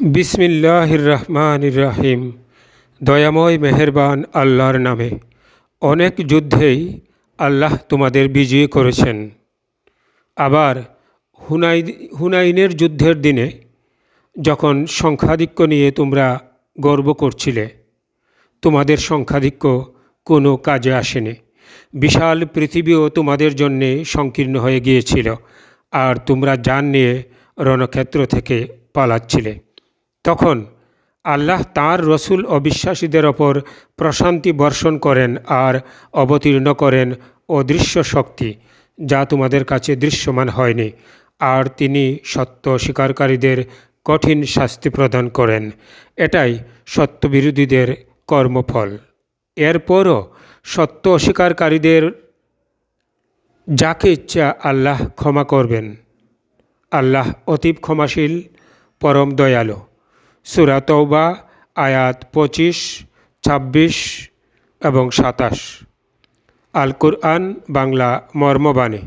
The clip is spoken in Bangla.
বিসমিল্লাহির রহমানির রহিম। দয়াময় মেহেরবান আল্লাহর নামে। অনেক যুদ্ধেই আল্লাহ তোমাদের বিজয়ী করেছেন। আবার হুনাইনের যুদ্ধের দিনে যখন সংখ্যাধিক্য নিয়ে তোমরা গর্ব করছিলে, তোমাদের সংখ্যাধিক্য কোনো কাজে আসেনি। বিশাল পৃথিবীও তোমাদের জন্যে সংকীর্ণ হয়ে গিয়েছিল, আর তোমরা জান নিয়ে রণক্ষেত্র থেকে পালাচ্ছিলে। তখন আল্লাহ তাঁর রসুল অবিশ্বাসীদের ওপর প্রশান্তি বর্ষণ করেন আর অবতীর্ণ করেন অদৃশ্য শক্তি, যা তোমাদের কাছে দৃশ্যমান হয়নি, আর তিনি সত্য স্বীকারকারীদের কঠিন শাস্তি প্রদান করেন। এটাই সত্যবিরোধীদের কর্মফল। এরপরও সত্য অস্বীকারীদের যাকে ইচ্ছা আল্লাহ ক্ষমা করবেন। আল্লাহ অতীব ক্ষমাশীল, পরম দয়ালু। সূরা তওবা আয়াত 25, 26 এবং 27। আল কুরআন বাংলা মর্মবাণী।